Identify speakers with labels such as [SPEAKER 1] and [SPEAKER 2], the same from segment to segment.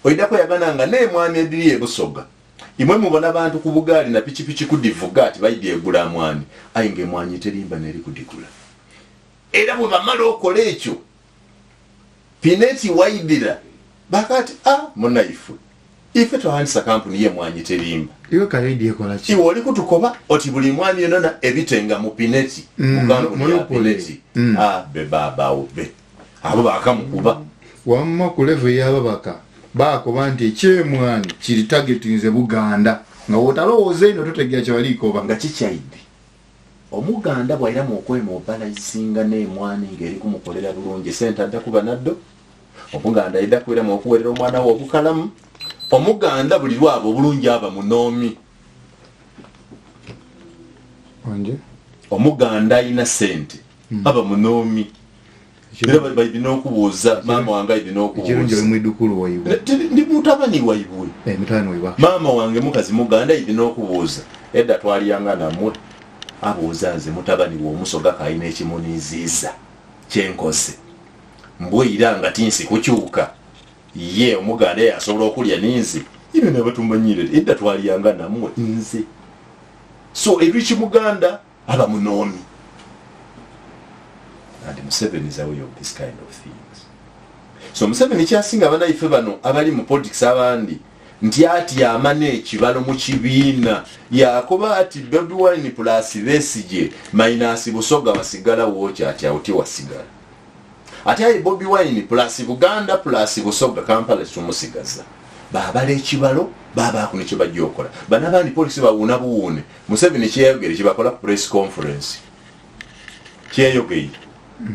[SPEAKER 1] oidako yagananga n'emwani ediri ebusoga imwe mubona abantu ku bugaali na pichipichi kudivuga ati baidye egula mwani ayinge mwanyi terimba neri kudigula era bwe bamala okola ekyo Pineti waidira bakati munaifu ife twahandisa kampuni ye mwanyi terimba
[SPEAKER 2] iwe kaidi ekola ki
[SPEAKER 1] iwe oli kutukoba oti buli mwani yonona ebitenga mu Pineti mu kampuni ya Pineti bebaba obe abo bakamukuba
[SPEAKER 2] wamma ku level y'ababaka bakoba nti ekyemwani kiri targetinze Buganda nga wotalowooza ino totegera kyebalikoba
[SPEAKER 1] nga kikyaidde omuganda bw'ayiramu okwemobalayizinga n'emwani ng'eri kumukolera bulungi sente adda kuba naddo omuganda ayidda kuweramu okuwerera omwana we obukalamu omuganda buli lwabo obulungi aba munoomi omuganda ayina sente aba munoomi era balina okubuuza maama wange alina okubuuza ndi mutabani waibwe maama wange mukazi muganda alina okubuuza edda twaliyanga namwe abuuza nze mutabani w'omusoga kayina ekimuniiziiza kyenkoze mbwira nga tinsi kukyuka ye omuganda yasobola okulya ninzi ibe ne batumanyire edda twaliyanga namwe nze so ebiki muganda aba munoomi. And Museveni is aware of this kind of things. So Museveni kyasinga abanaife bano abali mu politics abandi nti ati amane ekibalo mu kibiina yakoba ati Bobi Wine plus Besigye minus Busoga wasigala wocha ati awuti wasigala ati ayi Bobi Wine plus Buganda plus Busoga Kampala tumusigaza babale ekibalo baba akune kyo bajjokola bana bandi politics bawuna buwune Museveni kyeyogere kibakola press conference kyeyogere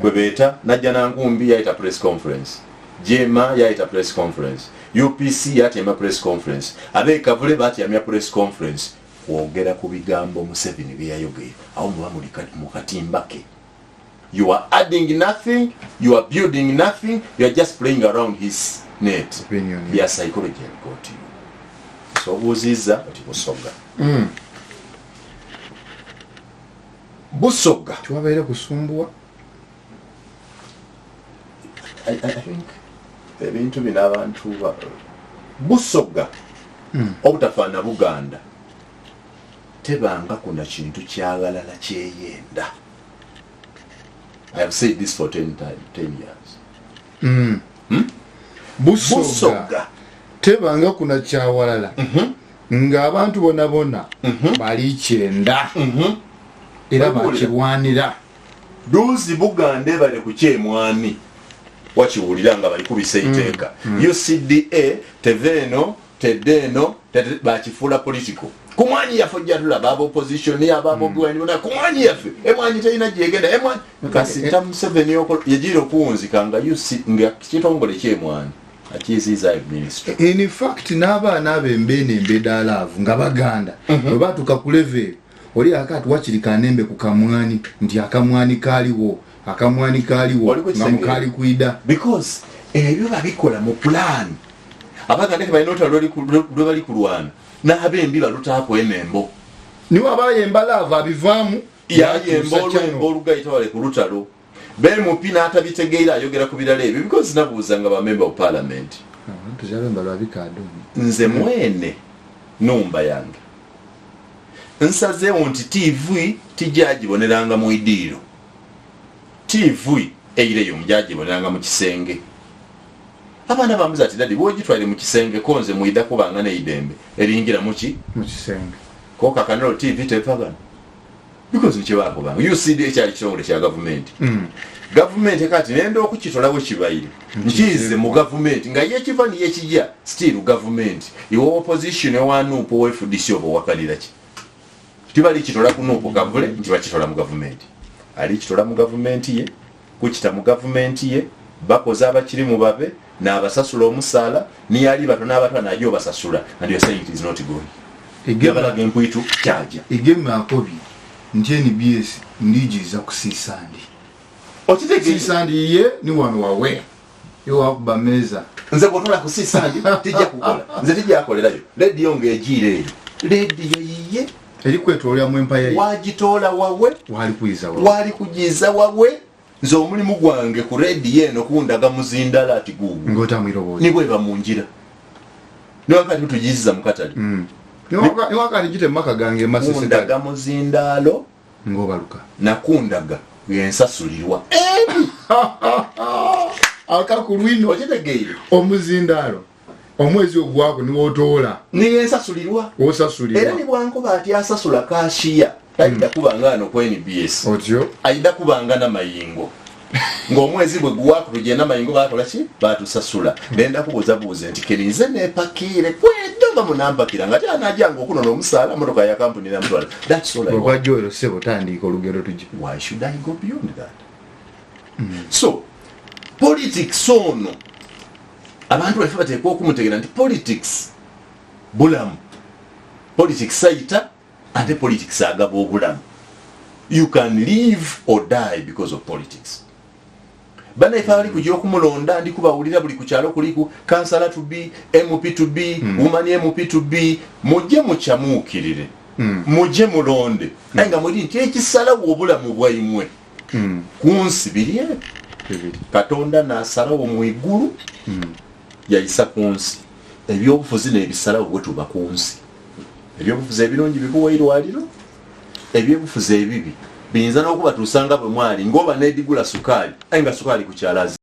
[SPEAKER 1] kwebeta najja nangumbi yaita press conference Jema yaita press conference UPC yaita press conference abe kavule bati ya press conference kwogera ku bigambo Museveni byayogera aho muba mu katimbake. You are adding nothing, you are building nothing, you are just playing around his net. Yeah, psychology got you. So buziza ati Busoga Busoga
[SPEAKER 2] tuwabeera kusumbua.
[SPEAKER 1] I think ebintu bino abantu Busoga obutafaana Buganda tebanga kuna kintu kyagalala kyeyenda. I have said this for 10 years.
[SPEAKER 2] Busoga tebanga kuna kyawalala nga abantu bonna bali kyenda era bakirwanira
[SPEAKER 1] duzi Buganda bali ku kyemwani wachiwulira nga bali kubisa iteeka UCDA teveno tedeno bakifula political kumwanyi yafojja tulaba abo opposition ya babo bwani bona kumwanyi yafe emwanyi tayina jegenda emwanyi kasita Museveni yoko yajira okuwunzika nga nga kitongole kyemwanyi akiziza ministry.
[SPEAKER 2] In fact n'abaana abembene embedalavu nga Baganda bwe batuka ku level oli akati wakirikanembe ku kamwani nti akamwani kaliwo nga mukali kuida
[SPEAKER 1] because ebyo babikola mu plan abaganda balina otalo lwe kulwana n'abembi balutaako enembo
[SPEAKER 2] niwe abayemba lava abivaamu
[SPEAKER 1] yayemba olugayita wale ku lutalo bemupi n'atabitegeera ayogera ku birala ebyo because nabuuza nga bamemba of parliament nze mwene numba yange nsazeewo nti TV tijjagiboneranga mu idiiro TV eireyo mujagiboneranga mu kisenge abana bamuza ati dadi bwogitwale mu kisenge konze muida kubanga neidembe eringira mu
[SPEAKER 2] kisenge
[SPEAKER 1] ko kakanalo TV tepagana because nche bako banga UCD cyali kitongole kya government government kati nendo okukitolawo kibayire nkize mu government nga ye kivani ye kijja still government iwo opposition ewanupo we FDC obo wakalira ki tibali kitola kunupo gavule ntiba kitola mu government ali kitola mu government ye kuchita mu government ye bakoza abakiri mu babe na abasasula omusala ni ali bato n'abato najo basasula and you saying it is not good igabala gempuitu kyaja
[SPEAKER 2] igeme akobi njeni BS ndijiza kusisandi sisandi ye ni wano wawe yo akubameza
[SPEAKER 1] nze kotola kusisandi tijja kukola nze tijja akolerayo radio ngejire radio yiye
[SPEAKER 2] eri kwetolya mu empire
[SPEAKER 1] wagitola wawe wali kujiza wawe nze omulimu gwange ku radio eno kundaga muzindala ati gugu
[SPEAKER 2] ngota mwirobozi
[SPEAKER 1] nibwe bamunjira niwakati tutujiziza mukatali
[SPEAKER 2] niwakati jite maka gange masese
[SPEAKER 1] kundaga muzindalo
[SPEAKER 2] ngobaluka
[SPEAKER 1] nakundaga yensasulirwa
[SPEAKER 2] akakulwino
[SPEAKER 1] okitegeire
[SPEAKER 2] omuzindalo omwezi ogwako niwotoola
[SPEAKER 1] niyensasulirwa
[SPEAKER 2] osasulirwa
[SPEAKER 1] era nibwankuba ati asasula kashiya taida kubanga ano ku NBS
[SPEAKER 2] otyo
[SPEAKER 1] aida kubanga na mayingo ng'omwezi bwe guwako tugenda mayingo bakola ki batusasula nenda kubuuzabuuza nti kerinze nepakire kwedoba munampakira nga tyanajanga okunona omusaala motoka ya kampuni namutwala that's all I want.
[SPEAKER 2] Okwajolo sebo tandika olugero tujje.
[SPEAKER 1] Why should I go beyond that? So politics ono abantu baffe bateekwa okumutegera nti politics bulamu, politics saita ate politics agaba obulamu. You can live or die because of politics. Bana ifa ali kujja okumulonda ndi kubawulira buli kukyalo kuliku kansala to be MP to be woman MP to be mujje muchamuukirire mujje mulonde nga muri nti ekisalawo obulamu bwaimwe kunsi biriye Katonda nasalawo mu iguru yayisa kunsi ebyobufuzi n'ebisalawo bwe tuba kunsi ebyobufuzi ebirungi bikuwa irwaliro ebyobufuzi ebibi binza n'okuba tusanga bwe mwali ngoba n'edigula sukali nga sukali ku kyalazi